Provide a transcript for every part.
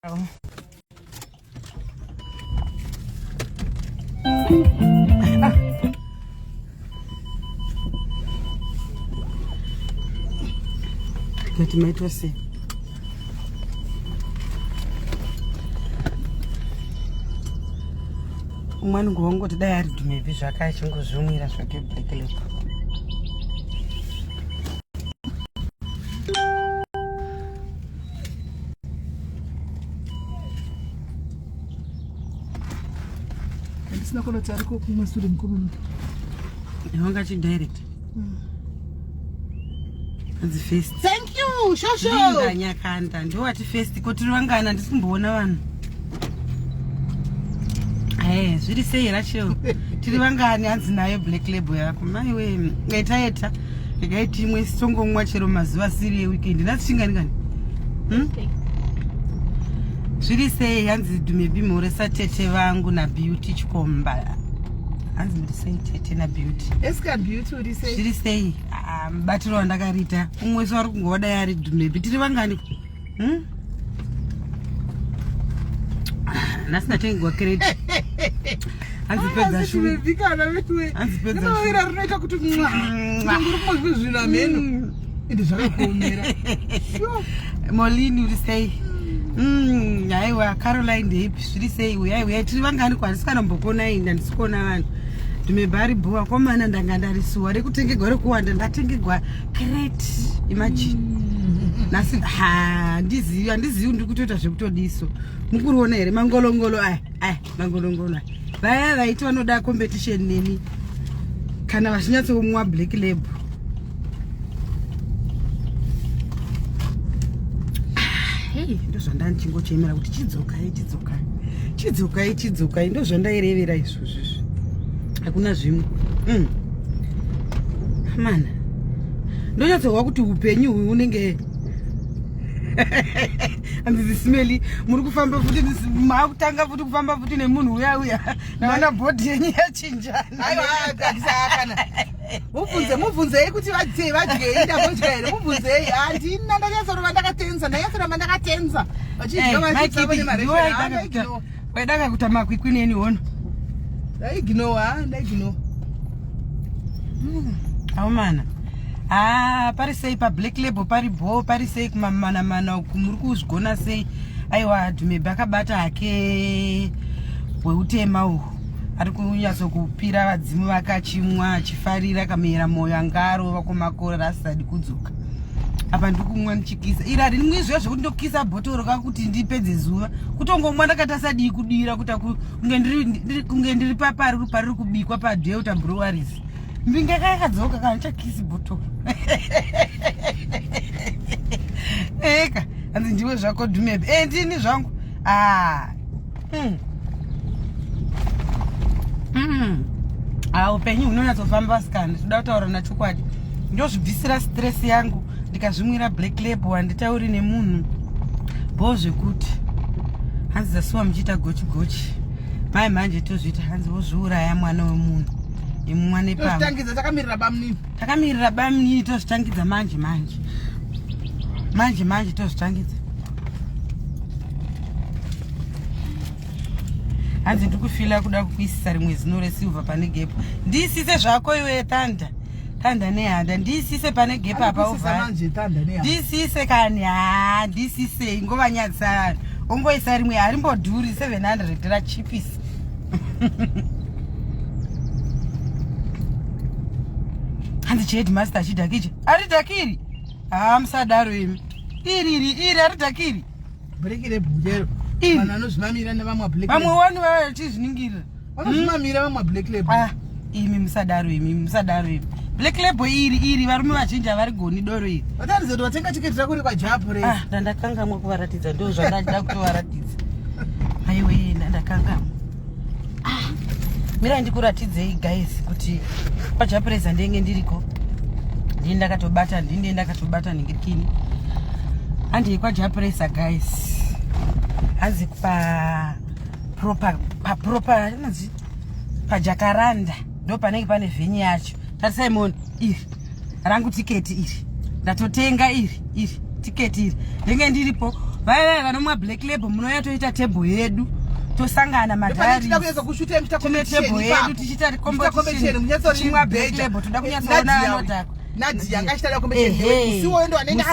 Let me to see. Umwana ngongo today ari dumevi zvakachingozvumira zvake black lab. Ndisina kono tariko kumasure mukuru. Ndonga chi direct. The first. Thank you, Shosho. Ndinganya kanda ndo ati first ko tirivangana ndisimboona vanhu. Zviri sei racho. Tirivangani hanzi nayo black label yako. Mai we ngaita ndikaiti imwe songomwa chero mazuva siri yeweekend. Ndasingani. Zviri sei hanzi dumebi more satete vangu na beauty chikomba. Hanzi muri sei tete na beauty. Eska beauty uri sei? Zviri sei mubatiro wandakarita. Umwe so ari kungoda yari dumebi. Tirivangani. Nasina tengwa credit. Hanzi pedza shuwe. Vikana wewe. Hanzi pedza shuwe. Ndoira rinoita kuti mwa. Nguri kumazvizvina meno. Ende zvakakomera. Molini uri sei? Aiwa Caroline Deep zviri sei uya tiri vangani kwandisika nombokona inda ndisikona vanhu. Dumebari bhuwa komana ndanga ndarisuwa rekutengegwa rekuwanda ndatengegwa crate imagine. Nasi ndizivi ndiri kutoita zvekutodiso. Mukuriona here mangolongolo mangolongolo. Vaya vaiti vanoda competition neni kana vachinyatsomwa black label. Ndozvanda ndichingochemera kuti chidzokai ndozvandairevera izvozvo. Hakuna zvimwe. Mana ndonyatsorwa kuti upenyu unenge hanzi SIS-MELLY muri kufamba futi makutanga futi kufamba futi nemunhu uya naona bhodhi yenyu yachinjana. Aiwa kana mubvunzei kuti vadye ndabodya here mubvunzei. Handina ndanyatsorova ndakatenza ndanyatsorova ndakatenza vachidya vachitsavo nemarefera. Waidaka kuita makwikwi neni hono ndaiginowa. Aumana pari sei pa black label pari bo pari sei kumamana kumuri kuzvigona sei. Aiwa Dumebi akabata hake weutema uhu ari kunyatsokupira vadzimu vakachimwa achifarira kamera moyo angaro vakomakore rasadi kudzoka. Apa ndikumwa ndichikisa iri hari nimwizvo zvekuti ndokukisa bhotoro kakuti ndipedze zuva kutongomwa ndakati asadi kudira kuti kunge ndiri pariri kubikwa paDelta Breweries. Mbinga yakadzoka kana ndichakisi bhotoro. Eka hanzi ndiwe zvako Dumebi. Ndini zvangu. Upenyu hunonyatsofamba sikana. Toda kutaura nachokwadi. Ndozvibvisira stress yangu ndikazvimwira black label handitauri nemunhu. Bo zvekuti hanzi zasiwa muchiita gochi. Mai manje tozviita hanzi wozviuraya mwana wemunhu. Imwane pamwe. Tozvitangidza takamirira bamnini. Takamirira bamnini tozvitangidza manje. Manje tozvitangidza. Hanzi ndikufila kuda kuisisa rimwe zino resilver pane gap. Ndisise zvako iwe Tanda nehanda ndisise pane gap apa uvha. Ndisise kani ndisise ngovanyadzisa. Ongoisa rimwe harimbodhuri 700 rachipisi. Hanzi headmaster achidhakije. Aridhakiri. Musadaro imi. Iri aridhakiri. Break lebhujero. Mana nozvimamira nevamwe black label. Vamwe wanu vachizviningirira. Vanozvimamira vamwe black label. Imi musadaro imi. Black label iri varume vazhinji havarigoni doro iri. Vataridza kuti vatenga tiketi rako rekwajapu re. Ndandakangamwa kuvaratidza ndo zvandada kutovaratidza. Aiwe ndandakangamwa. Mira ndikuratidzei guys kuti kwajapureza ndenge ndiriko. Ndini ndakatobata ningirikini. Handi kwajapureza guys. Hazi proper nazi pajakaranda ndo panenge pane venue yacho. Tarisai mona iri rangu tiketi iri ndatotenga iri tiketi iri ndenge ndiripo Vai vanomwa black label munoya toita table yedu. Tosangana madhari. Tinokuedza kushuta table yedu tichita competition. Munyatsorimwa black label toda kunyatsoona anodhakwa. Nadia ngachitara competition. Siwo ndo anenge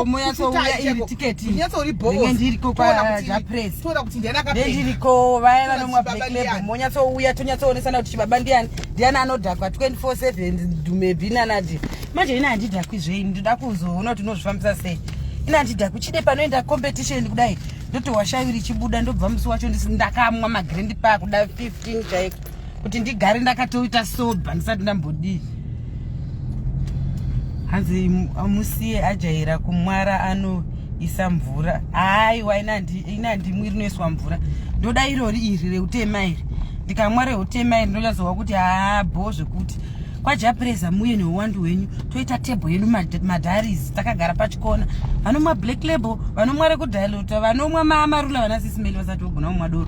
munyatsoya iri ticket. Munyatsori boss. Ndiriko kwa Japress. Toda kuti ndiana kapenda. Ndiriko vai vanomwa black label. Munyatsouya tonyatsoonesa kuti chibaba ndiani anodhakwa 24/7 Dumebi nanadi. Manje ina handidhakwi zvei ndoda kuzoona kuti unozvifambisa sei. Ina handidhakwi chide panoenda competition kudai. Ndotowashayiri chibuda ndobva musi wacho ndakamwa magrand park kuda 15 chaiko. Kuti ndigare ndakatoita sober ndisati ndambodi. Hanzi musiye ajaira kumwara anoisa mvura. Aiwa ina ndimwiri inoiswa mvura. Ndoda irori iri reutema iri. Ndikamwa reutema iri ndonyatsowa kuti bo zvekuti kwa Japress muye neuwandu wenyu toita table yedu madharis takagara pachikona. Vanomwa black label, vanomwa rekudhayilota, vanomwa marula vana SIS MELLY vasati vogona kumwa doro.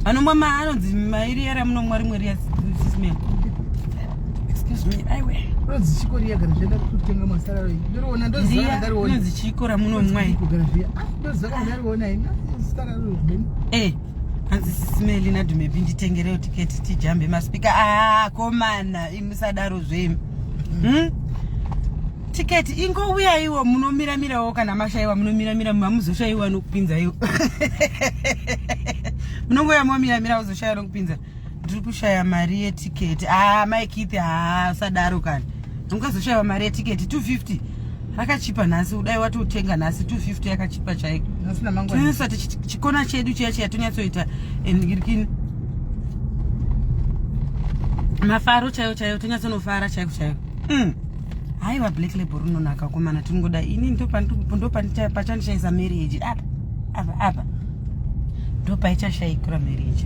Vanomwa anonzi mairi yara munomwa rimwe riya SIS MELLY. Excuse me, aiwe. Unonzi chikori yagara zvenda kutenga masararo. Ndiriona ndozaka ndariona. Unonzi chikora munomwa iri. Ndozaka ndariona ina sararo. Hanzi SIS MELLY naDumebi nditengerewo tiketi tijambe maspika. Komana imusadaro zvemi. Tiketi ingouya iwo munomiramirawo kana mashaiwa munomiramira muzoshaiwa nokupinza iwo. Munongoya munomiramira uzoshaiwa nokupinza. Ndiri kushaya mari yetiketi. Maikithi sadaro kana. Ungazoshaiwa mari yetiketi 250. Akachipa nhasi udai watotenga nhasi 250 yakachipa chaiko. Nasina mangwana. Tinosati chikona chedu chiya tonyatsoita engirikini. Mafaro chayo tonyatsonofara chaiko. Haiwa black label runonaka komana tingoda ini ndopandita pachandishaisa marriage apa. Ndopaichashaikura marriage.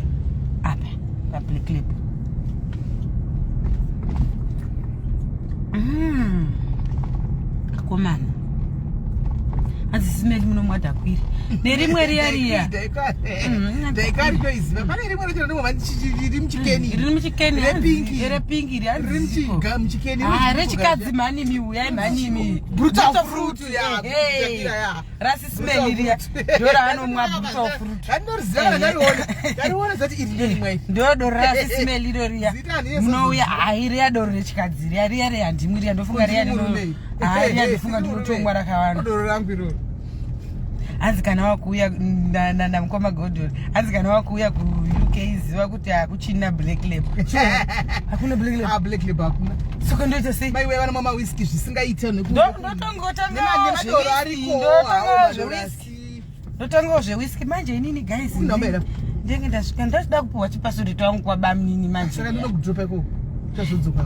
Apa pa black label. Komana. Hanzi SIS MELLY munomwa dhakwiri. Nerimwe riya. Daikari toiziva. Pane rimwe rachona ndingova riri muchikeni. Riri muchikeni. Repingi iri hanzi. Riri muchiga muchikeni. Rechikadzi manimi uyai manimi. Brutal fruit ya. RaSIS MELLY riya. Ndora anomwa brutal fruit. Handoriziva ndariona. Ndariona zati iri rimwe. Ndodo RaSIS MELLY riya. Munouya riya doro rechikadzi riya handimwi riya ndofunga riya ndino. Riya ndofunga ndinotomwa rakawanda. Doro rangu iro. Hanzi kana wakuuya namukoma Godol. Hanzi kana wakuuya ku UK ziva kuti hakuchina black label. Hakuna black label. Black label hakuna. Soko ndoita sei? Mai wewe vana whisky zvisingaite neku. Ndotongotanga whisky manje inini guys. Ndenge ndasvika ndachida kupuwa chipasuri twangu kwa bamnini manje. Saka ndinokudropa iko. Chazodzoka.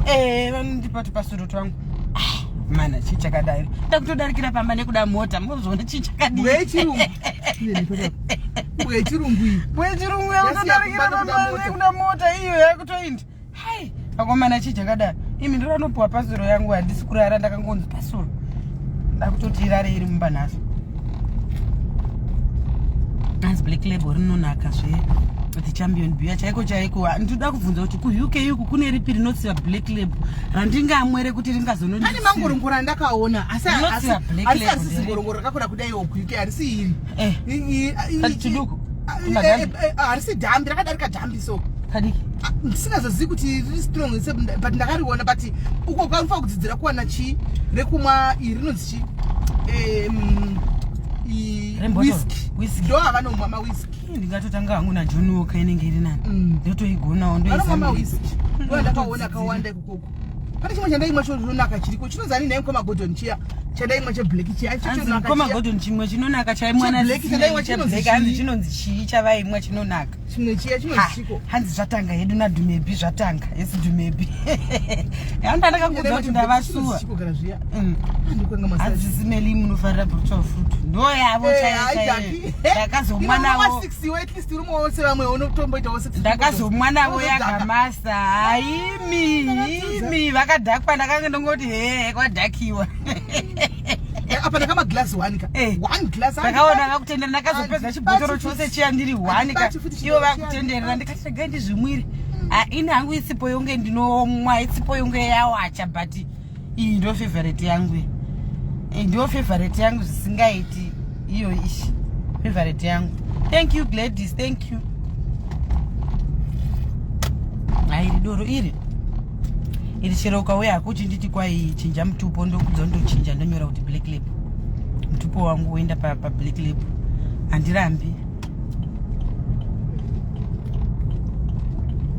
Vanondipa chipasuri twangu. Mana chichakadai. Ndakutodarikira pamba nekuda mota. Muzone chichakadai. Bwechirungu. Bwechirungu. Bwechirungu yakutodarikira pamba nekuda mota iyo yakutoinda. Hai, akomana chichakadai. Imi ndoranopuwa pasuro yangu handisi kurara ndakangonzi pasuro. Ndakutoti irare iri mumba nhasi. Hanzi black label rinonaka zve. The champion beer chaiko ndoda kubvunza kuti ku UK yuku kune ripi rinotsiva black label randingamwere kuti ringazononi. Pane mangorongoro ndakaona asi zingorongoro rakakura kudai ku UK harisi iri. Chiduku. Harisi dhambi rakadarika dhambi so. Kadiki. Ndisingazozivi kuti riri strong but ndakariona but uko kwanofanira kudzidzira kuwana chi rekumwa iri rinonzi chi whisky. Ndo avanomwa mawhisky. Ndingatotanga hangu naJohn Walker inenge iri nani. Ndotoigonawo ndoizama whisky. Ndo ndakaona kawanda ikoko. Pane chimwe chandaimwa chinonaka chiriko chinozani naye mukoma Gordon chiya. Chandaimwa cheBlack chiya chinonaka. Mukoma Gordon chimwe chinonaka chaimwana Black chandaimwa cheBlack hanzi chinonzi chii chavaimwa chinonaka. Chimwe chiya chinonzi chiko. Hanzi zvatanga yedu naDumebi zvatanga. Yes Dumebi. Yanda ndakakudza kuti ndavasuwa. Hanzi SIS MELLY munofarira brutal fruit. Ndo yavo chaiyo. Ndakazomwa navo. 6 at least urimo wose vamwe unotomboita wose. Ndakazomwa navo yagamasa. Haimi vakadhakwa ndakanga ndongoti kwadhakiwa. Apa ndakama glass 1 ka. 1 glass. Ndakaona vakutendera ndakazopedza chibhotoro chose chiya ndiri 1 ka. Ivo vakutenderera ndikati regai ndizvimwire. Ini hangu isipo yonge ndinomwa isipo yonge yawacha but iyi ndo favorite yangu. Ndo favorite yangu zvisingaiti iyo ishi. favorite yangu. Thank you Gladys, thank you. Ai doro iri chero ukauya akuti nditi kwai chinja mutupo ndokudza ndonyora kuti black label. Mutupo wangu uenda pa black label. Andirambi.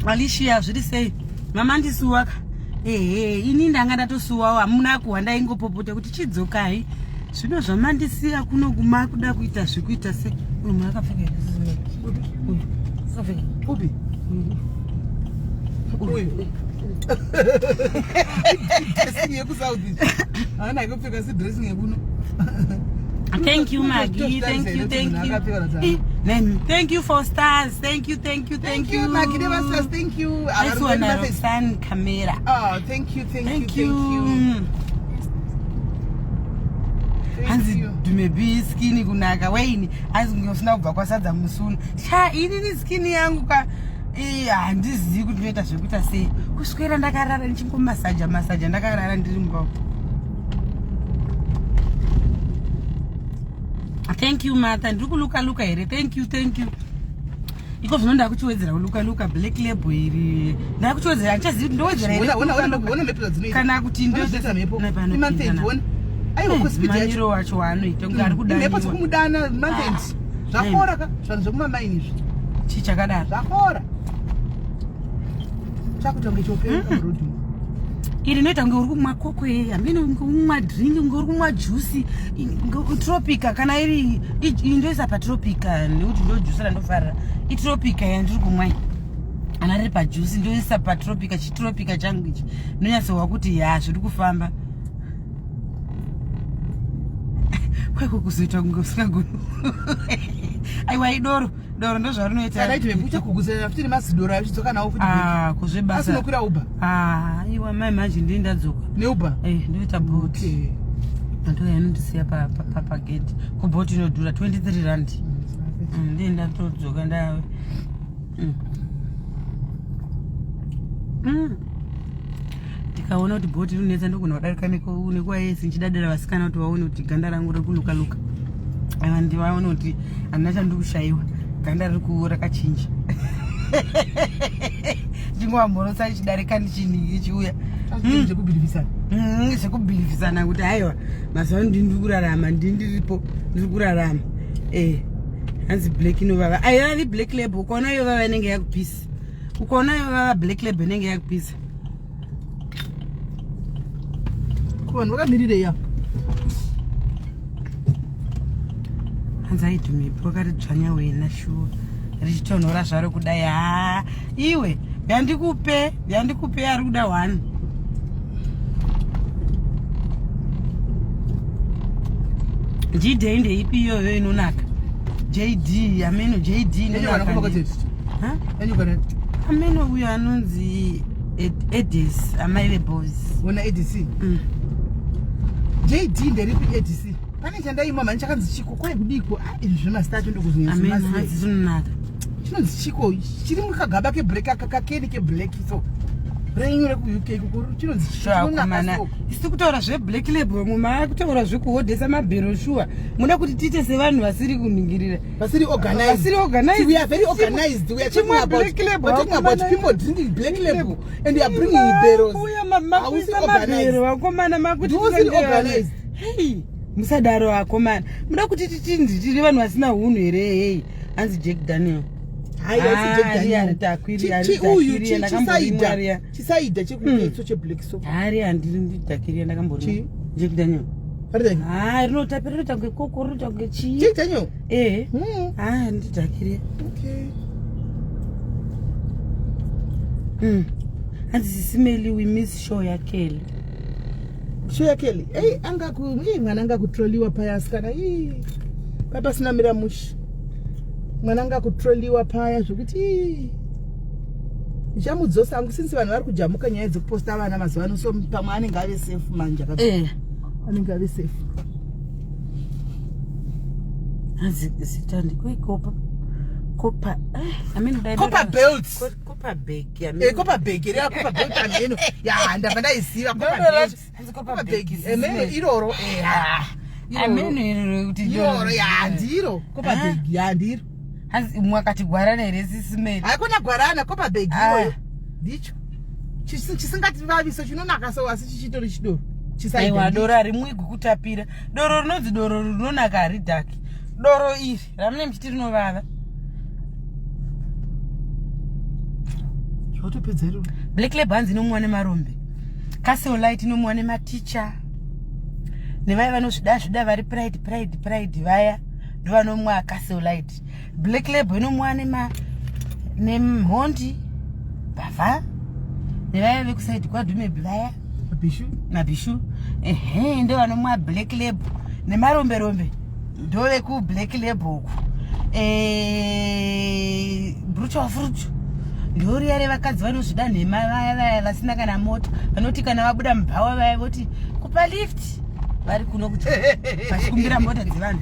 Alicia zviri sei? Mama ndisuwa. Ini ndanga ndatosuwawo hamuna kuhanda ingopopota kuti chidzokai. Zvino zvamandisiya kuno kuma kuda kuita zvikuita se. Munhu akapfeka uyu. Akapfeka upi? Uyu. Dressing yekusauthi. Ana ikupfeka si dressing yekuno. Thank you Maggie, thank you. Thank you for stars, thank you. Maggie, never stars, thank you. I saw a sun camera. Oh, thank you. Hanzi dumebi skinny kunaka waini hanzi ngiyofuna kubva kwasadza musunu cha ini ni skinny yangu ka handizivi kuti ndinoita zvekuita sei kuswera ndakarara ndichingomasaja ndakarara ndiri mumba. Thank you Martha, ndiri kuluka here. Thank you. Iko zvino ndakuchiwedzera kuluka black label iri. Ndakuchiwedzera ndichazivi ndowedzera here. Ona mepo dzinoita. Kana kuti ndozeta mepo. Imantenzi aiwa kuspidi maniro wacho waanoita kunge ari kudana. Mepo dzokumudana mantenzi. Zvakora ka zvanhu zvokumamaini izvi. Chichakadaro. Zvakora. Chakutonge chopeka murodhi. Iri noita kunge uri kumwa kokwe, hamene kunge kumwa drink, kunge uri kumwa juice, tropica kana iri indoisa patropica nekuti ndo juice randofarira. Itropica yandiri kumwa. Ana riri pajuice ndoisa patropica, chitropica changu ichi. Nonyatsowa kuti zviri kufamba. Kweko kuzoita kunge usikagoni. Aiwa idoro ndo zvarinoita. Kana iti mepucha kuguzera futi mazidoro achidzoka nawo futi. Kuzvebasa. Asinokwira Uber. Iwa mai manje ndindazoka. Ne Uber? Ndoita boat. Ndo yanondisiya pa gate. Ku boat inodhura 23 rand. Ndenda todzoka ndawe. Ndikaona kuti boat rinetsa ndogona kudarika nekuwa yesi nchidadira vasikana kuti vaone kuti ganda rangu riri kuluka. Ndivaone kuti handina chandikushayiwa. Ganda riri rakachinja. Ndingova mhorotsa ichidarika ndichiuya. Zvekubhilifisana kuti haiwa mazuva ndiri kurarama ndiripo ndiri kurarama. Hanzi black inovava. Aiva black label ukaona yovava inenge yakupisa. Ukaona yovava black label inenge yakupisa. Kuvanhu vakamirire ya. Hanzi aitumipo vakatidzvanya wena shuwa. Richitonhora zvaro kudai iwe yandikupe ari kuda 1. JD ndeipi iyoyo inonaka. JD ameno JD inonaka. Ameno uyo anonzi Edis Amaile Boys. Wona EDC. JD nderipi EDC. Pane chandaima manje chakanzi chiko kwai kudiko izvi zvemastatu ndokuzonyesa masi. Ameno zvinonaka. Chinonzi chiko chiri mukagaba keblack kakakeni keblack so. Reinyore ku UK kukuru chinonzi chikomana. Isi kutaura zveblack label mumaya kutaura zvekuhodhesa mabhero shuwa. Muda kuti tiite sevanhu vasiri kuningirira. Vasiri organized. We are very organized. We are talking about people drinking black label and they are bringing barrels. Uya makuisa mabhero vakomana makuti organized. Hey, musadaro vakomana. Muda kuti tiri vanhu vasina hunhu here. Hanzi Jack Daniel. Chisaida chekutso cheblack soap. Hari handiri ndidhakiria ndakambori. Jack Daniel. Rinotapira rota kunge koko rota kunge chii. Jack Daniel? Ndidhakiria. Okay. Hanzi SIS MELLY we miss show ya Kelly. Show ya Kelly? Mwana anga kutroliwa paya skana. Papa sina miramushi. Mwana anga kutroliwa paya zvokuti chamudzosa angu since vanhu vari kujamuka nyaya dzekuposta vana mazuva ano so pamwe anenge ave safe manje anenge ave safe. Hanzi sitandi kuikopa kopa kopa belt kopa bag kopa bag ria kopa belt ameno ya ndabva ndaiziva kopa bag iroro amenero kuti Yoro ya ndiro kopa bag ya ndiro. Hanzi mwakati gwarana here SIS MELLY. Haikona gwarana kopa bag iyoyo. Ndicho. Chisingati vaviso chinonaka so asi chichitori chidoro. Aiwa doro ari mwigu kutapira. Doro rinonzi doro rinonaka haridhaki. Doro iri ramune mchiti rinovava. Zvotopedza iro. Black Label hanzi inomuwa nemarombe. Castle Light inomuwa nematicha. Nevaya vanozvida vari pride vaya ndovanomwa Castle Light. Black Label inomuwa nemhondi bava. Nevaya vekusaidi kwaDhume vaya Nabishu. Ndovanomwa Black Label nemarombe ndove ku Black Label uku. Brutal fruit ndori yare vakadzi vanozvida nhema vaya vasina kana moto vanoti kana vabuda mubhawa vaya voti kupa lift vari kuno kuti vachikumbira mota dzevanhu.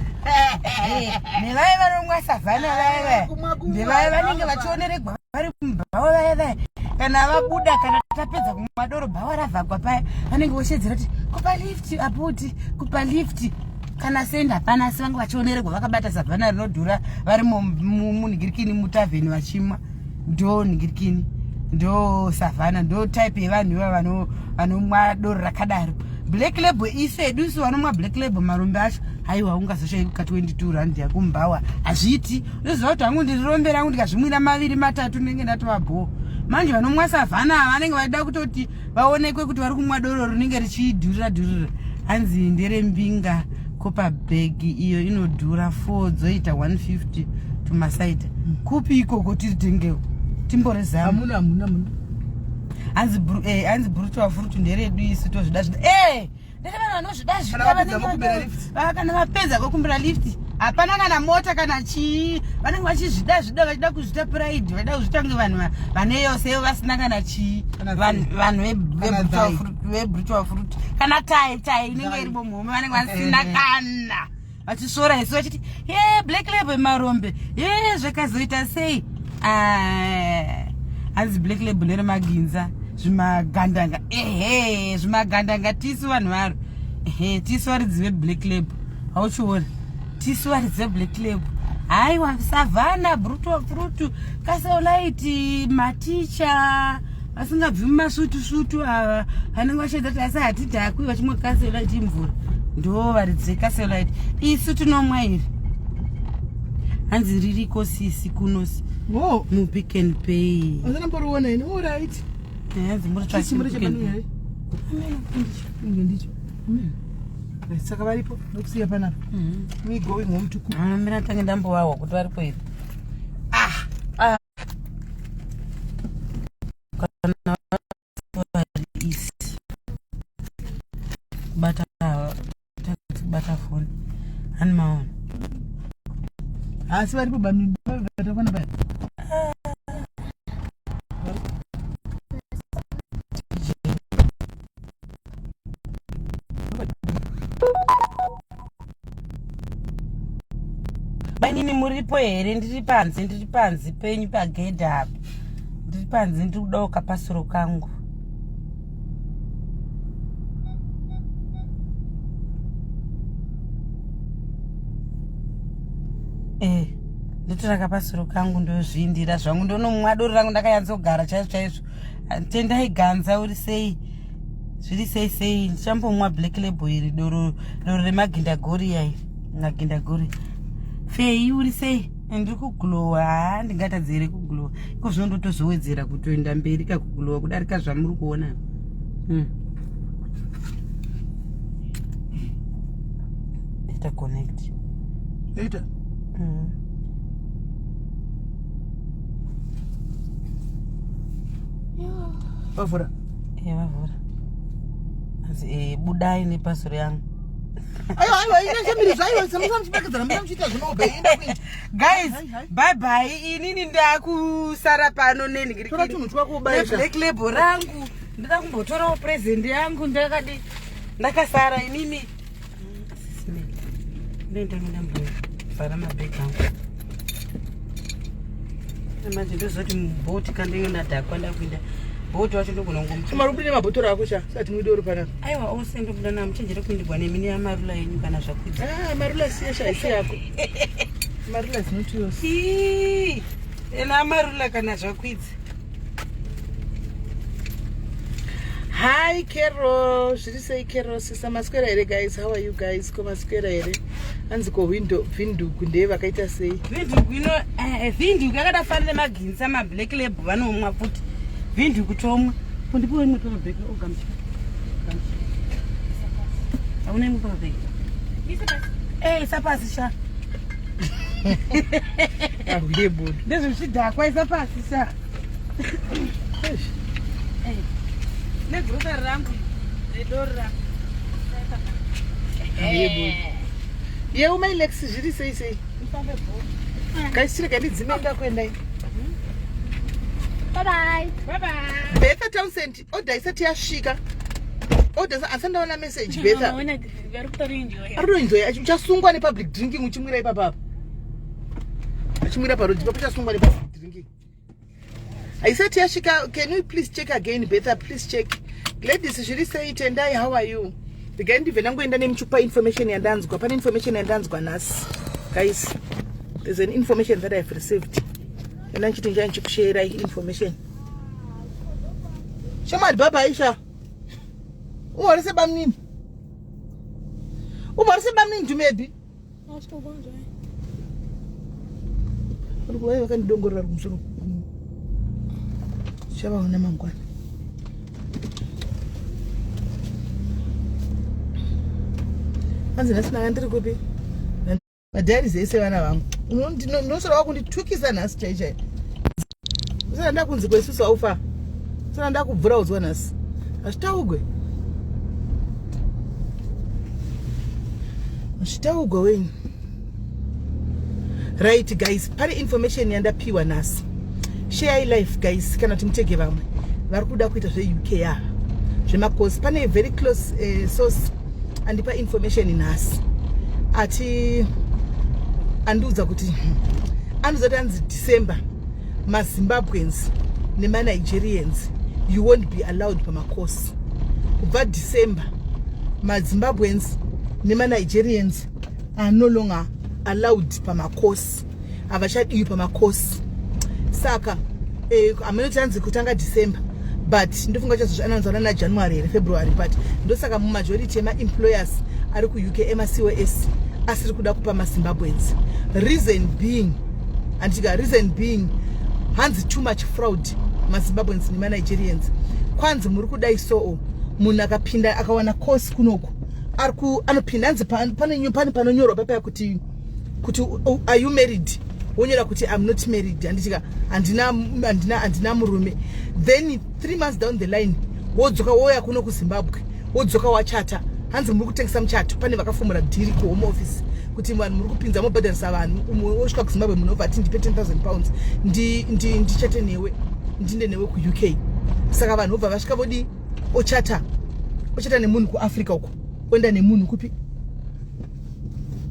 Nevaya vanomwa savhana vaya ndevaya vanenge vachioneregwa vari mubhawa vaya kana vabuda kana tapedza kumwa doro bhawa ravhagwa paya vanenge voshedzera kuti kupa lift aputi kupa lift kana senda hapana asi vange vachioneregwa vakabata savhana rinodhura vari munhingirikini mutavheni vachimwa. Ndo ningirikini ndo savana ndo type yevanhu iva vanomwa doro rakadaro. Black Label isedu isu vanomwa Black Label marombe acho haiwa ungazoshaika ka 22 rand yakumbawa hazviti unoziva kuti hangu ndirirombera hangu ndikazvimwira maviri matatu ndenge ndatova bho. Manje vanomwa savana vanenge vaida kutoti vaonekwe kuti vari kumwa doro rinenge richidhurira hanzi nderembinga kopa bag iyo inodhura 4 dzoita 150 tumasaida. Kupi ikoko tiritengewo timborezama hamuna hanzi brutal fruit nderedu isu tozvida ndevana vanozvida kana vapedza kokumbira lift hapana kana mota kana chii vanenge vachizvida vachida kuzvita pride vaida kuzvita kunge vanhu vane yose vasina kana chii vanhu vebrutal fruit kana tai inenge iri bomhome vanenge vasina kana vachisora isu vachiti Black Label marombe zvakazoita sei. Hanzi Black Label neremaginza zvimagandanga zvimagandanga tisu vanhu varo tisu varidzi veBlack Label hauchiona tisu varidzi veBlack Label haiwa savana brutal fruit Castle Light maticha vasingabvi mumasutu ava vanenge vachedza kuti asi hatidhakwi vachimwa Castle Light imvura ndo varidzi Castle Light isu tinomwa iri hanzi ririko sisi kunosi muPick n Pay. Ndinamboriona ini alright. Hanzi muri saka varipo nokusiya panapa. We going home to cook. Mira tange ndambowawa kuti varipo iri. Bata phone and maon asi varipo bamini vatakwana baya banini muripo here ndiri panzi penyu pagedhe apa ndiri panzi ndiri kudawo kapasuro kangu. Nditora kapasuro kangu ndozvindira zvangu ndonomwa doro rangu ndakayanzogara chaizvo tendaiganza uri sei zviri sei ndichambomwa Black Label iri doro remagindagori yairi magindagori fei uri sei ndiri kuglowa ndingatadzere kuglowa iko zvinondotozowedzera kutoenda mberi kakuglowa kudarika zvamuri kuona. Ita connect ita vavhura vavhura hanzi budai nepasuro yangu. Guys, bye bye. Inini ndakusara pano Black Label rangu ndida kumbotorawo present yangu ndakasara inini ndendambotora mabhegi angu manje ndozoti mubhoti kandenge ndadhakwa ndakuinda bhoto wacho ndogonongomba chimarubine mabhotoro ako cha sati mwidi uri panapa aiwa osendo kudana muchenjere kuindirwa nemini yamarula yenyu kana zvakwidzi marula siya shaisi yako marula is not yours ena marula kana zvakwidzi. Hi Carol, zviri sei Carol sisa maswera here guys? How are you guys? Ko maswera here? Anzi ko window Vindhuku ndeye vakaita sei? Vindhuku ino Vindhuku yakadafanira maginza mablack lab vanomwa futi. Vindhuku tomwa. Kundipuwa imwe pabheki ogamcha. Auna imwe pabheki. Isapasi sha. Ahuyebo. Ndezvichidhakwa isapasi sha. Negruta rangu redora ye umailex zviri sei sei kaisireka ndidzimenda kuendai. Bye Betha Townsend order isati yasvika order asandaona message Betha arikutoenjoya uchasungwa nepublic drinking uchimwira ipapa achimwira parodi papo uchasungwa nepublic drinking aisati yasvika. Can you please check again Betha, please check. Ladies zviri sei Tendai, how are you? Ndigai ndibve nangoenda nemuchupa information yandanzwa. Pane information yandanzwa nhasi guys, there's an information that I've received and nchiti njanchikushare information. Shamad baba Aisha umarise bamnini maybe urikuwai vakandidongorera kumusoro chavaona mangwana. Anzi nasina ndiri kupi madhari zese vana vangu unosora wakunditukisa nhasi chaichai usana ndakunzi kwesusu aufa usana ndakubvura udzwa nhasi hazvitaugwe wenyu. Right guys, pane information yandapiwa nhasi. Share life guys kana kuti mutege vamwe vari kuda kuita zveuk yava zvemakosi. Pane very close source andipa information nhasi ati andiudza kuti anozoti anzi December maZimbabweans nemanigerians you won't be allowed pamakosi. Kubva December maZimbabweans nemanigerians are no longer allowed pamakosi, havachadiwi pamakosi. Saka amenoti anzi kutanga December but ndofunga chazozvananzwana naJanuary here February but ndosaka mumajority ema-employers ari ku-UK ema-COS asiri kuda kupa maZimbabweans. Reason being hanzi too much fraud maZimbabweans nemanigerians. Kwanzi muri kudai soo munhu akapinda akawana course kunoku anopinda hanzi pane panonyorwa papaya kuti are you married, wonyora kuti I'm not married, anditika andina murume. Then 3 months down the line wodzoka woya kuno kuZimbabwe wodzoka wachata hanzi muri kutengesa muchato. Pane vakafumura dhiri ku home office kuti vanhu muri kupinza mobhadharisa vanhu wosvika kuZimbabwe munobva ati ndipe 10,000 pounds ndichate newe ndinde newe ku UK. Saka vanhu vobva vasvika vodi ochata nemunhu kuAfrica uko oenda nemunhu kupi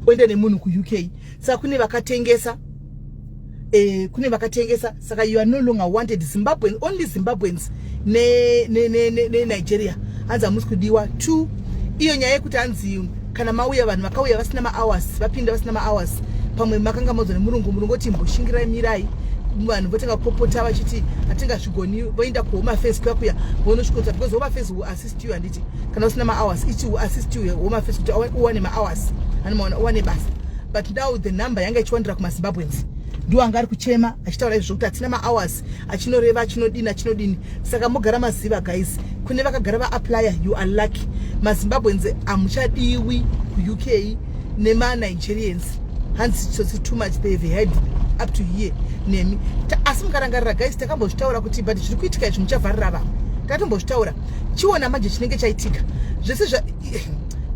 oenda nemunhu ku UK. Saka kune vakatengesa saka you are no longer wanted. Zimbabweans, only Zimbabweans ne Nigeria hanzi hamusi kudiwa. 2 iyo nyaya yekuti hanzi kana mauya vanhu vakauya vasina ma-hours vapinda vasina ma-hours pamwe makanga maudzwa nemurungu oti mboshingirai mirai vanhu votenga kupopota vachiti hatingazvigoni voenda kuhome affairs kuya vonosvikota because home affairs will assist you handiti kana usina ma-hours ichi will assist you home affairs kuti uwane ma-hours anomaona uwane basa. But now the number yanga ichiwandira kumaZimbabweans ndiwo anga ari kuchema achitaura izvo kuti hatina ma-hours achinoreva achinodini. Saka mogara maziva guys, kune vakagara va-applya you are lucky. maZimbabweans hamuchadiwi ku-UK nema-Nigerians hanzi it's too much, they've had up to here nemi. Asi mukarangarira guys takambozvitaura kuti but zviri kuitika izvi muchavharira vanhu. Takatombozvitaura chiona manje chinenge chaitika zvese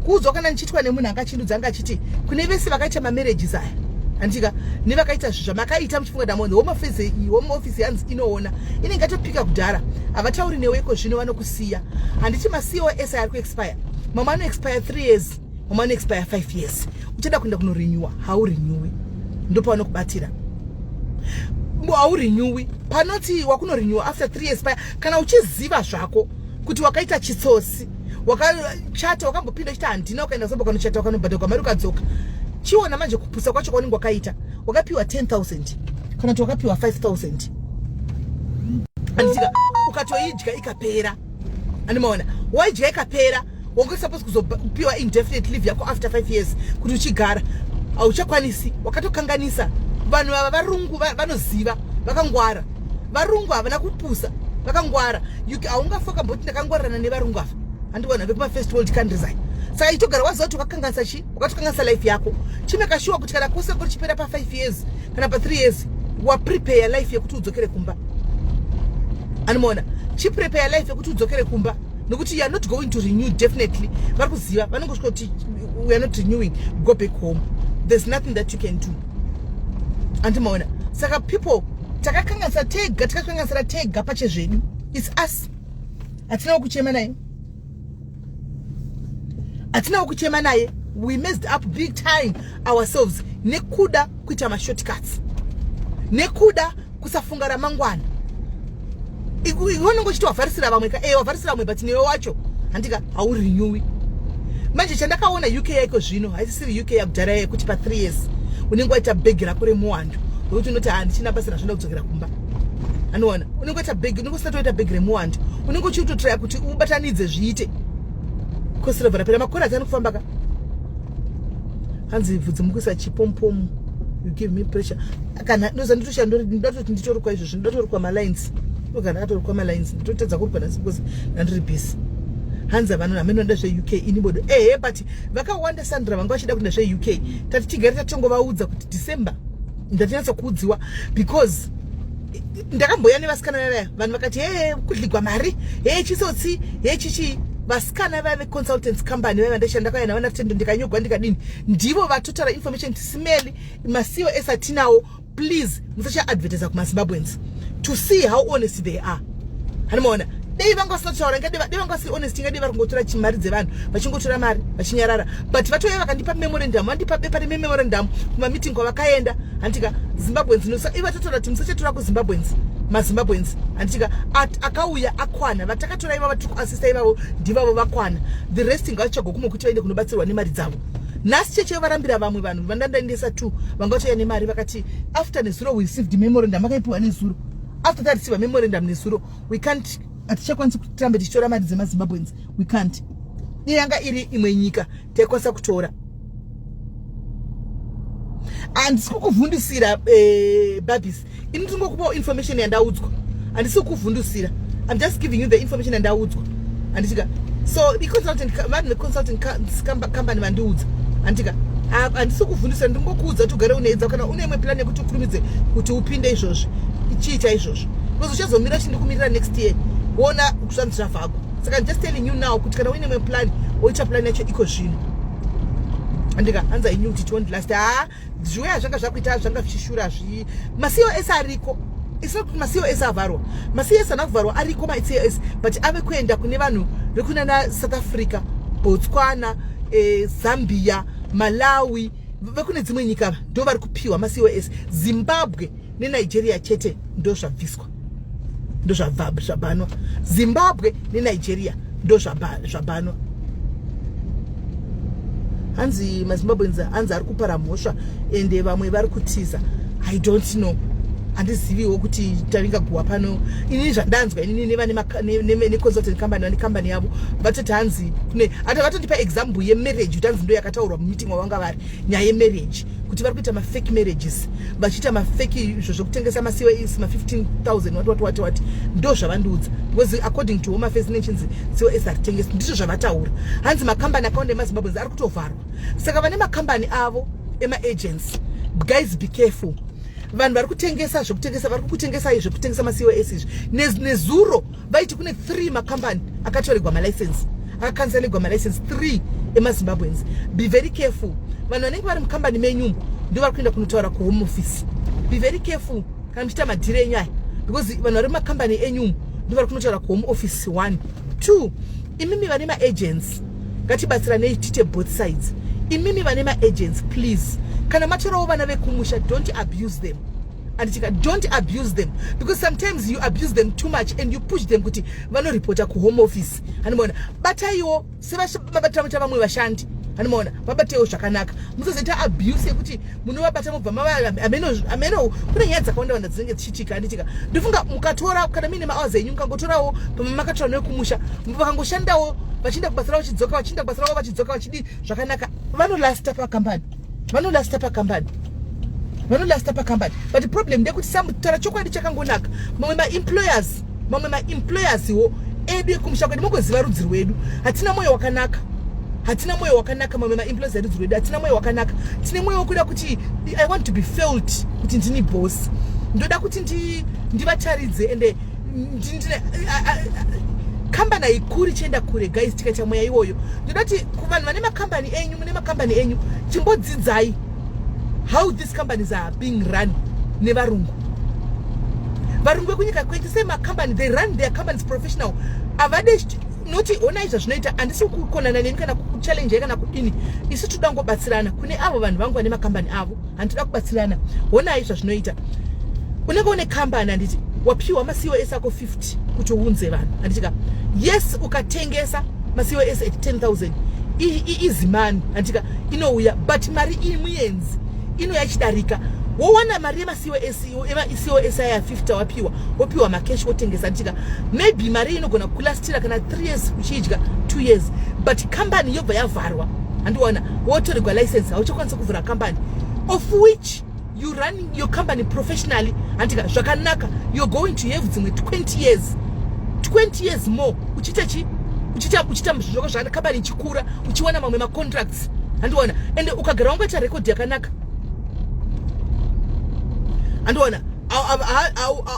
kuudzwa kana nichitwa nemunhu angachindudza angachiti kune vese vakaita mamarriages aya andika nevakaita zvamakaita muchifunga damoni home office yanzi inoona inenge atopika kudhara havatauri neweko zvino vanokusiya. Handiti ma-COS ari kuexpire, mamwe anoexpire 3 years, mamwe anoexpire 5 years. Uchada kuenda kunorenyuwa haurenyuwi, ndopa vanokubatira. aurenewi panoti wakunorenewa after 3 years paya kana uchiziva zvako kuti wakaita chitsotsi wakachata wakambopinda chita handina ukaenda zomba kanochata wakanobhadhirwa mari ukadzoka chiona manje kupusa kwacho kwaunenge wakaita wakapiwa 10,000 kana kuti wakapiwa 5,000 andika ukatoidya ikapera animaona waidya ikapera wanga supposed kuzopiwa indefinite leave yako after 5 years kuti uchigara auchakwanisi wakatokanganisa vanhu ava varungu vanoziva vakangwara varungu havana kupusa vakangwara haungafoka mboti ndakangwarana nevarungu ava handiwana vekuma first world countries aya saka itogara waziva kuti wakakanganisa chi wakatokanganisa life yako chimekashuwa kuti kana kwose kuri chipera pa 5 years kana pa 3 years waprepare life yekuti udzokere kumba animaona chiprepare life yekuti udzokere kumba nokuti you are not going to renew definitely vari kuziva vanongosvika kuti we are not renewing, go back home. There's nothing that you can do. Antimaona saka people takakanganisa tega pachezvedu. It's us. Atina kuchema naye. We messed up big time ourselves. Nekuda kuita ma shortcuts. Nekuda kusafunga ramangwana. Igono ngochiti wavarisira vamwe wavarisira vamwe but newe wacho handika haurenewi. Manje chandakaona UK yako zvino haisiri UK yakudhara yekuti pa 3 years unenge waita beg rako remuwandu nokuti unoti handichina basa razvoda kudzokera kumba. Anoona unenge waita beg, unenge usati waita beg remuwandu unenge uchitotry kuti ubatanidze zviite kosira pera makore atani kufamba ka hanzi bvudzi mukuisa chipompomu. You give me pressure kana ndoza ndototi nditori kwa izvo nditori kwa ma lines kana akatori kwa ma lines ndotedza kuri pana because ndiri busy. Hanza vanhu amenoda zve UK inibodo but vakawanda Sandra vanga vachida kuenda zve UK tati tigare tatongovaudza kuti December ndatinatsa kuudziwa because ndakamboya nevasikana vaya vanhu vakati kudligwa mari chisotsi chichi vasikana vave consultants company vaya vandashanda kwaya navana tendo ndikanyogwa ndikadini ndivo vatotora information tisimeli masiwo esatinawo. Please musacha advertise kuma Zimbabweans to see how honest they are. Hanoona dei vanga satsvaura ngade vanga si honest ngade vari kungotora chimari dzevanhu vachingotora mari vachinyarara but vatoya vakandipa memorandum vandipa bepa rememorandum kuma meeting kwavakaenda handika Zimbabweans nosa iva totora kuti musachatora ku Zimbabweans handika akauya akwana vatakatora iva vatiri kuasista ivavo ndivavo vakwana the rest ngavachagokumo kuti vaende kunobatsirwa nemari dzavo. Nhasi cheche varambira vamwe vanhu vandandaendesa 2 vangatoya nemari vakati after nezuro we received memorandum vakaipiwa nezuro after that receive memorandum nezuro we can't atichakwanisa kutambe tichitora mari dzemaZimbabweans we can't. Yanga iri imwe nyika taikwanisa kutora and sikukuvhundusira babis ini ndingokupa information yandaudzwa handisi kukuvhundusira. I'm just giving you the information yandaudzwa handisika so the consultant company vandiudza handika handisi kuvhundusira ndingokuudza kuti ugare uneedza kana une imwe plan yekuti ukurumidze kuti upinde izvozvo ichiita izvozvo because uchazomira chindikumirira next year wona kushandisa zvako. Saka I'm just telling you now kuti kana uine imwe plan woita plan yacho iko zvino handika hanza inyu kuti it won't last. Zviuya zvanga zvakuita zvanga zvichishura masiwo ese ariko. It's not masiwo ese avharwa. Masiwo ese anakuvharwa ariko masiwo ese but ave kuenda kune vanhu vekunana South Africa, Botswana, Zambia, Malawi vekune dzimwe nyika ndo vari kupiwa masiwo ese. Zimbabwe neNigeria chete ndo zvabviswa ndo zvabanwa. Zimbabwe neNigeria ndo zvabanwa. Hanzi maZimbabweans hanzi ari kupara mhosva ende vamwe vari kutiza. I don't know. Handiziviwo kuti taringaguwa pano ini zvandanzwa ini nevane consultant company vane company yavo vatoti hanzi kune ata vatondipa example yemarriage kuti hanzi ndo yakataurwa mumeeting wavanga vari nyaya yemarriage kuti vari kuita mafake marriages vachiita mafake izvo zvokutengesa masiwo isi ma15,000 wati ndo zvavandiudza because according to Home Affairs Nations siwo esi aritengesi ndizvo zvavataura. Hanzi makambani akawanda emaZimbabweans ari kutovharwa saka vane makambani avo ema-agents. Guys, be careful. Vanhu vari kutengesa zvokutengesa vari kutengesa izvo kutengesa masiwo ese izvi nezuro vaiti kune 3 makambani akatorerwa malicense akakanzelerwa malicense 3 emaZimbabweans. Be very careful. Vanhu vanenge vari mukambani menyu ndo vari kuenda kunotaura kuhome office. Be very careful kana muchiita madhiri enyaya because vanhu vari mumakambani enyu ndo vari kunotaura kuhome office 1 2. Imimi vane maagents ngatibatsirane tiite both sides. Imimi vane maagents please kana matorawo vana vekumusha don't abuse them. and don't abuse them, because sometimes you abuse them too much and you push them kuti vano reporta ku home office. Animona bataiwo sebata vamwe vashandi. Animona vabatewo zvakanaka. Musazoita abuse yekuti munovabata mubva ameno kune nyaya dzakawanda dzinenge dzichiitika. Anditika ndofunga mukatora kana mine mahours enyu mukangotorawo pamakatora nekumusha vakangoshandawo vachinda kubasa ravo vachidzoka vachinda kubasa ravo vachidzoka vachidi zvakanaka, vanorasta pakambani, vanorasta pakambani, vanorasta pakambani. But the problem ndekuti samutaura chokwadi chakangonaka. Mamwe ma-employers wo edu ekumusha kwedu mogoziva rudzi rwedu, hatina moyo wakanaka, hatina moyo wakanaka. Mamwe ma-employers erudzi rwedu hatina moyo wakanaka. Tine moyo wokuda kuti I want to be felt kuti ndini boss, ndoda kuti ndivataridze ende kambani haikuri chienda kure guys. Tikaita mweya iwoyo ndodati kuvanhu vane makambani enyu, mune makambani enyu, chimbodzidzai how these companies are being run nevarungu. Varungu vekunyika kwedu semakambani, they run their companies professional. Avade noti ona izva zvinoita, handisi kukonana neni kana kuchallenge kana kudini. Isu toda ngobatsirana kune avo vanhu vangu vane makambani avo, handitoda kubatsirana. Ona izva zvinoita. Unenge une kambani handiti wapiwa ma-COS ako 50 kuti uunze vanhu. Handitika yes ukatengesa ma-COS at 10,000 izimani, handitika inouya, but mari imuyenzi ino yachidarika. Wowana mari yema-COS aya 50 wapiwa makeshi wotengesa, handitika maybe mari inogona kulastira kana 3 years uchidya 2 years, but kambani yobva yavharwa. Handiwana wotorigwa license, hauchakwanisa kuvhura kambani of which you run your company professionally. Antika zvakanaka, you're going to have dzimwe 20 years more uchita muzvoko zvana company chikura uchiwana mamwe ma contracts. Andiona ende ukagara ungaita record yakanaka. Andiona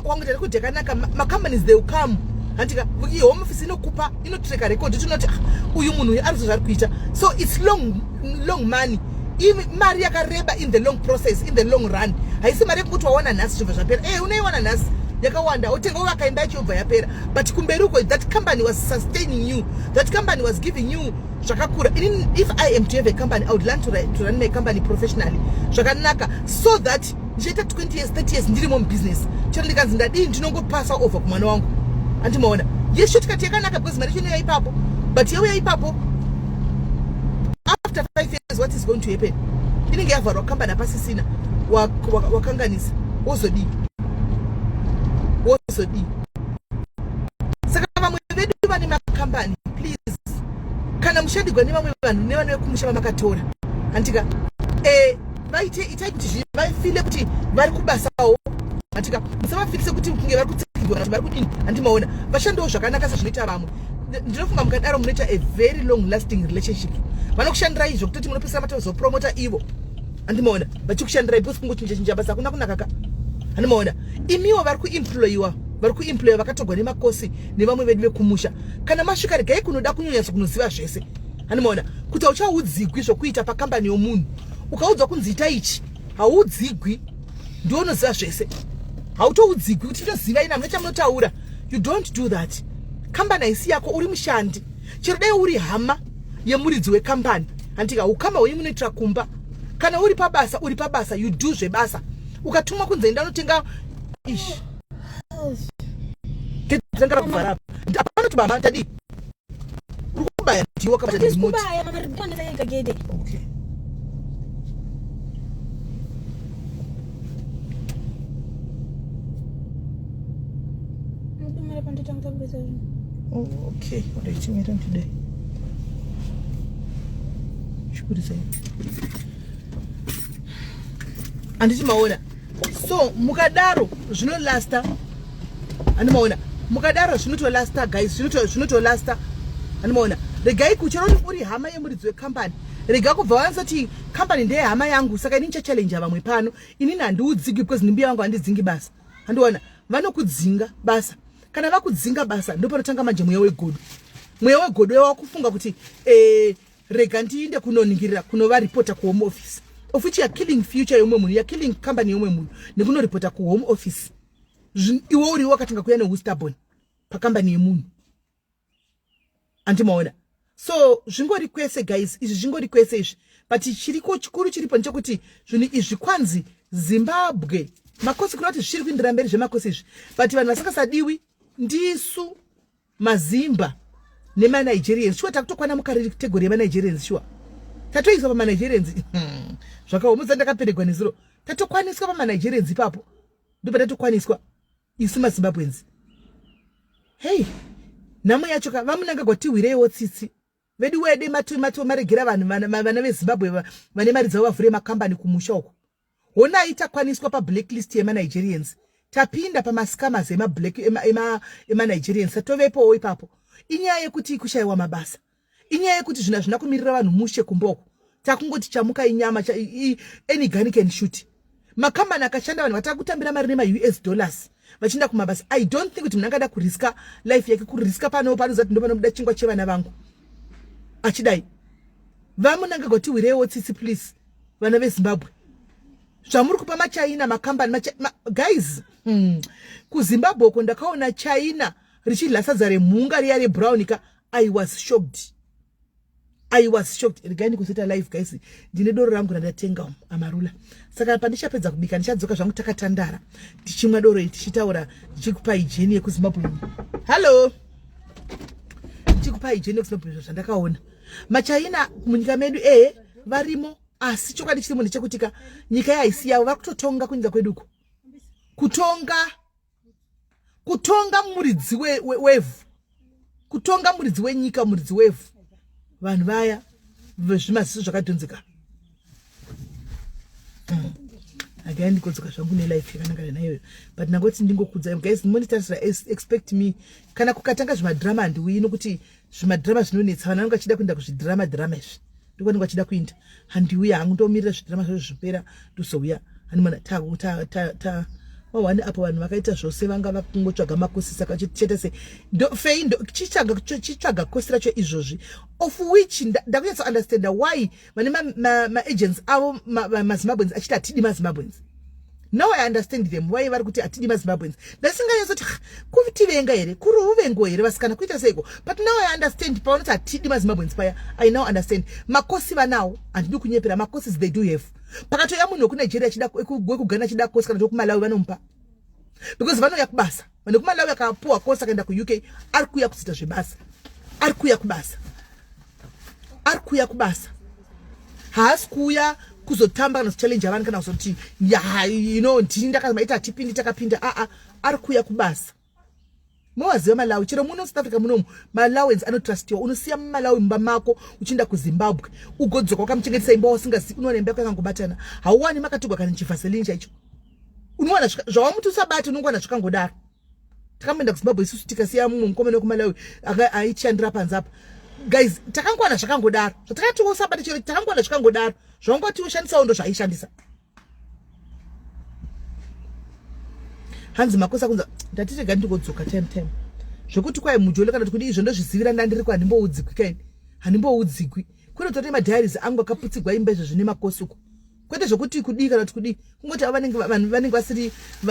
wangaita record yakanaka, ma companies they will come. Antika home office inokupa inotreka record tunoti uyu munhu uyu arizo zvari kuita. So it's long money. Even mari yakareba in the long process, in the long run. Haisi mari yekuti wawana nhasi zvobva zvapera. Unaiwana nhasi yakawanda, utenga wakaimba yachobva yapera. But kumberuko, that company was sustaining you. That company was giving you zvakakura. If I am to have a company, I would learn to run my company professionally. Zvakanaka, so that ndichaita 20 years, 30 years ndiri mu business. Chero ndikanzi ndadii ndinongopasa over kumwana wangu. Andimaona. Yes, tikati yakanaka because mari chino yaipapo. But yauya ipapo. After 5 years, what is going to happen? Inenge yavharwa kambani apasisina wakanganisa wozodi. Saka vamwe vedu vane makambani, please, kana mushandigwa nevamwe vanhu nevane vekumusha vamakatora, handika itai kuti vafile kuti vari kubasawo. Handika musavafilise kuti kunge vari kutsikirwa kana kuti vari kudini. Handimaona vashandiwo zvakanaka sezvinoita vamwe. Ndinofunga mukadaro munoita a very long lasting relationship. Vanokushandirai izvo kutoti munopesera matozopromota ivo. Handimaona vachikushandirai because kungochinja basa hakuna kunakaka. Handimaona imiwo vari kuemployiwa, vakatogwa nemakosi nevamwe vedu vekumusha. Kana masvika regai kunoda kunyanyasa kunoziva zvese. Handimaona kuti hauchaudzigwi zvokuita pakambani yomunhu. Ukaudzwa kunzi ita ichi haudzigwi, ndiwo unoziva zvese. Hautoudzigwi kuti toziva ina mune chamunotaura. You don't do that. Kambani haisi yako, uri mushandi. Chero dai uri hama yemuridzi wekambani, handika ukama hwenyu munoitira kumba. Kana uri pabasa, you do zvebasa. Ukatumwa kunze enda unotenga ish. Ketanga kuvara. Apana tubamba tadi. Urikubaya ndiwo kabata remote. Urikubaya mama ribonda yega gede. Okay. Oh, okay. What are you doing today? Anditi maona. So mukadaro zvinolasta. Andimaona. Mukadaro zvinotolasta guys, zvinotolasta. Andimaona. Regai kuchero uri hama yemuridzi wekambani. Rega kubva wanzati company ndeye hama yangu, saka ini challenge vamwe pano. Inini handiudzigi because nimbi yangu handidzingi basa. Andiona vanokudzinga basa. Kana vakudzinga basa ndipo panotanga manje mweya wegodo. Mweya wegodo wakufunga kuti rega ndiinde kunoningirira kunova reporter ku home office. Of which you are killing future yomwe munhu, you are killing company yomwe munhu. Nekuno reporter ku home office. Iwo uri wakatanga kuya neHustabone pa company yemunhu. Andimaona. So zvingori kwese guys, izvi zvingori kwese izvi. But chiriko chikuru chiripo nchekuti zvinhu izvi kwanzi Zimbabwe makosi kuti zviri kuindira mberi zvemakosi izvi but vanhu vasakasadiwi ndisu mazimba nemanigerians shuwa takutokwana mukategori yemanigerians shuwa tatoiswa pamanigerians zvakaomudza ndakaperegwa nezuro tatokwaniswa pamanigerians ipapo ndipo tatokwaniswa isu mazimbabwenzi hei nhamo yacho vamunanga gwatiwireiwo tsitsi vedu wede matu maregera vanhu vana vezimbabwe vane mari dzavo vavhure makambani kumusha uko honai takwaniswa pablacklist yemanigerians tapinda pamascammers emanigerians tatovepowo ipapo inyaya yekuti kushayiwa mabasa inyaya yekuti zvinhu hazvina kumirira vanhu mushe kumboko takungoti chamuka inyama any gun can shoot makambani akashanda vanhu vatakutambira mari nema-US dollars vachienda kumabasa I don't think kuti munhu angada kuriska life yake kuriska panozati ndo panobuda chingwa chevana vangu achidai vamunanga gwatiwireiwo tsitsi please vana vezimbabwe zvamuri kupa machina makambani guys kuzimbabwe uko ndakaona china richidla sadza remhunga riya rebrown ka I was shocked regai ndikuseta live guys ndine doro rangu randatenga amarula saka pandichapedza kubika ndichadzoka zvangu takatandara tichimwa doro iri tichitaura ndichikupa ijeni yekuzimbabwe hallo ndichikupa ijeni yekuzimbabwe zvandakaona machina munyika medu varimo asi chokwadi chirimo ndechekutika nyika yaisi yavo vari kutotonga kunyika kweduko kutonga muridzi wevhu kutonga muridzi wenyika muridzi wevhu vanhu vaya vezvimaziso zvakadhonzeka again ndikodzoka zvangu nelife yakanaka nayo but nangoti ndingokudza guys monitarisira expect me kana kukatanga zvimadrama handiuyi nokuti zvimadrama zvinonetsa vanhu vanenge vachida kuenda kuzvidrama izvi ndiko ndinge vachida kuinda handiuya hangu ndomirira zvidrama zvazvo zvipera ndozouya hanimana wawani apo vanhu vakaita zvose vanga vakungotsvaga makosi saka chete se fei chichitsvaga kosi racho izvozvi of which ndakunyatsa understand why vane ma-agents avo mazimbabwens achiti hatidi mazimbabwens now I understand them why vari kuti hatidi mazimbabwens ndasinganyazoti kutivenga here kuri uvengo here vasikana kuita seiko but now I understand pavanoti hatidi mazimbabwens paya I now understand makosi vanawo handidi kunyepera makosi they do have pakatoya munhu wekunigeria achida kugana achida kosi kana tokumalawi vanomupa because vanouya kubasa vanhu vekumalawi akapuwa kosi akaenda kuuk ari kuuya kudzita zvebasa ari kuuya kubasa haasi kuuya kuzotamba kana kuchallenge vanhu kana kuzoti ndini ndakamaita hatipindi takapinda ari kuuya kubasa muwaziva malawi chero muno South Africa munomu malawens anotrustiwa unosiya mumalawi mumba mako uchienda kuzimbabwe ugodzoka wakamuchengetesa imba wasingazivi unowana imba yako yakangobatana hauwani makatogwa kana chivaseline chaicho unowana zvawamuti usabati unongowana zvakangodaro takamboenda kuzimbabwe isusu tikasiya mumwe mukomana wekumalawi aichishandira panze apa guys takangowana zvakangodaro zvatakati usabati chero takangowana zvakangodaro zvawangoti ushandisawo ndo zvaishandisa hanzi makosa kunza ndatirega ndigodzoka time zvokuti kwai mujole kana kuti izvo ndozvizivira ndandiri kwa handimboudzikwi kaini handimboudzikwi kwete tote madiaries angu akaputsigwa imba izvo zvine makosi uko kwete zvokuti kudii kana kuti kudii kungoti vanhu vanenge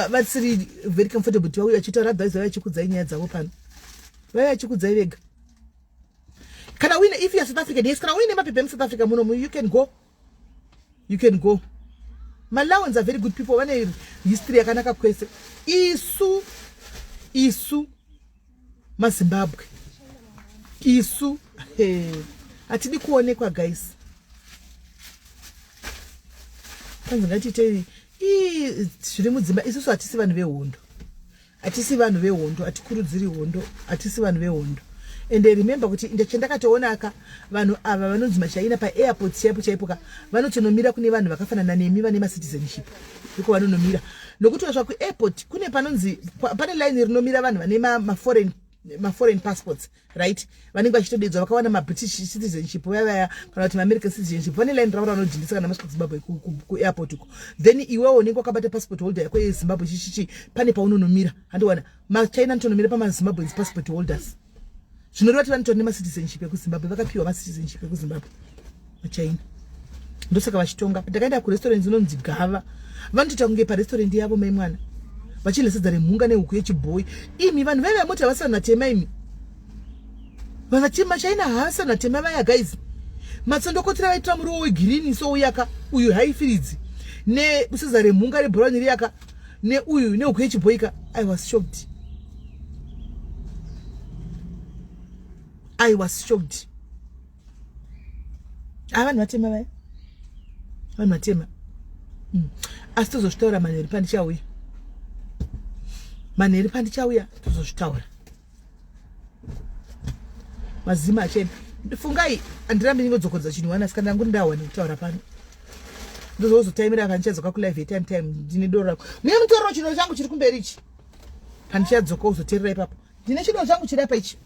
vasiri very comfortable kuti vauya achitaura advise vauya achikudzai nyaya dzavo pano vauya achikudzai vega kana uine if you're South African yes kana uine mapepa emuSouth Africa munomu you can go Malawans are very good people vane history yakanaka kwese isu mazimbabwe isu hatidi kuonekwa guys kanzi ngatitei zviri mudzimba isusu hatisi vanhu vehondo hatikurudziri hondo hatisi vanhu vehondo and remember kuti chandakatoona aka vanhu ava vanonzi machaina paairport chaipo vanotonomira kune vanhu vakafanana nemi vane macitizenship iko vanonomira nokuti vasva kuairport kune panonzi pane line rinomira vanhu vane ma-foreign passports right vanenge vachitodedzwa vakawana ma-British citizenship vaya kana kuti ma-American citizenship vane line ravo ranodhindisa kana masvika kuzimbabwe kuairport uko then iwewo unenge wakabata passport holder yako yezimbabwe chichichi pane paunonomira handiwana machina anotonomira pamazimbabwen's passport holders zvinoreva kuti vanotori nemacitizenship yekuzimbabwe vakapiwa macitizenship yekuzimbabwe machina ndosaka vachitonga ndakaenda kurestaurant inonzi Gava vanotoita kunge parestaurant yavo mai mwana vachilesedza remhunga nehuku yechibhoyi imi vanhu vaiva moti havasana tema imi machina haasana tema vaya guys matsondokotera vaitira muriwo wegirini souyaka uyu haifiridzi nebusiza remhunga rebhurauni riyaka ne uyu ne ukwechiboika. I was shocked. I was shocked. Vanhu vatema vaya. Vanhu vatema. Asi tozozvitaura manheri pandichauya. Manheri pandichauya tozozvitaura. Mazima achena. Fungai andirambe ndingodzokodza chinhu wana saka ndangu ndawana kutaura pano. Ndozozotaimira pandichadzoka kulive time ndine doro rako. Mune mutororo chinhu changu chiri kumberi ichi. Pandichadzoka uzoteerera ipapo. Ndine chinhu changu chiri apa ichi.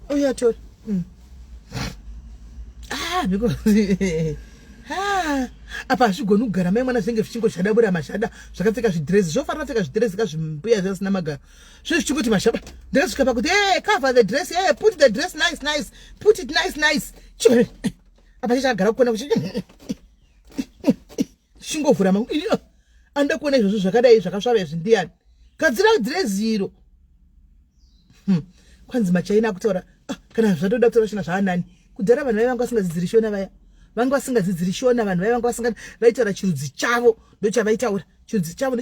Oya tori. Because apa hazvigoni kugara mai mwana zvinge zvichingoshadabura mashada zvakapfeka zvidresi zvofanira kupfeka zvidresi kazvimbuya zvisina magara zvichingoti mashaba ndakasvika pakuti cover the dress, put the dress nice, put it nice. Apa chichagara kuona chingovhura mangu anda kuona izvozvo zvakadai zvakasvava izvi ndiani gadzira dresi iro. Kwanzi machaina akutaura kana zvatoda kutaura china zvaanani kudhara vanhu vanga vasingadzidziri shona vaya vanga vasingadzidziri shona vanhu vaya vanga vasinga vaitaura chirudzi chavo ndochavaitaura chirudzi chavo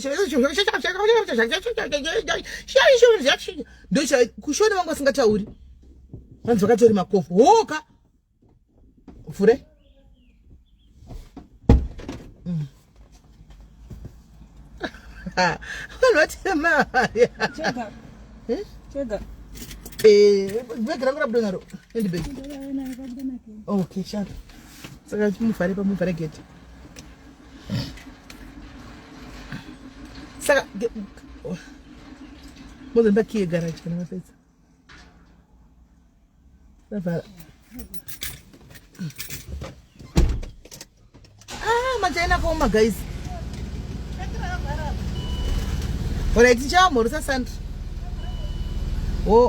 kushona vanga vasingatauri vanzi vakatori makofu hoka fure vanhu vatema chega bag rangu rabuda naro handbag. Okay, shaka saka muvhare gate saka mozomba kiye garage kana mapedza savhara. Machaina kaoma guys. Alright, tichamhoresa Sandra.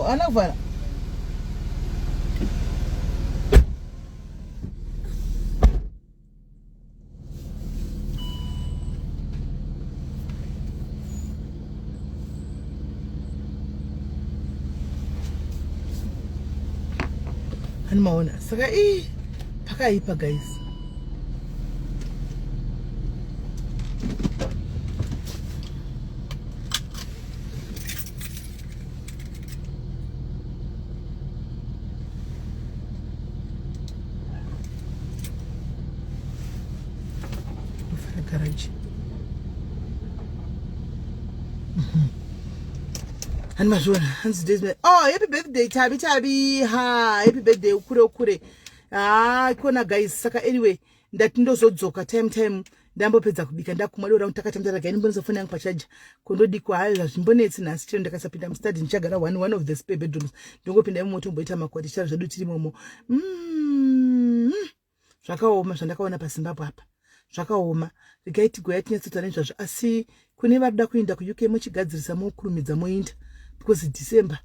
Ana kuvhara. Hani maona. Saka pakaipa guys. Garage. And mazona hands days. Oh, happy birthday Tabi. Happy birthday ukure. Kona guys saka anyway ndati ndozodzoka time ndambopedza kubika ndakumadora untakatamtara gaini mbonzo phone yangu pachaja kondodi kwa hayo zvimbonetsi nasi tiro ndakasapinda mustadi ndichagara one of the spare bedrooms ndingopinda mumoto mboita makwati charo zvedu tiri momo zvakaoma zvandakaona paZimbabwe apa zvakaoma rigaiti goya tinyatsota nezvazvo asi kune varuda kuenda kuUK muchigadzirisa mukurumidza moinda because December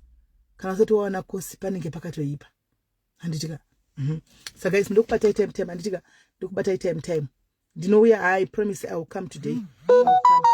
kana usati waona kosi panenge pakatoipa handitika so guys ndokubata time handitika ndokubata time ndinouya I promise I will come today. I will come.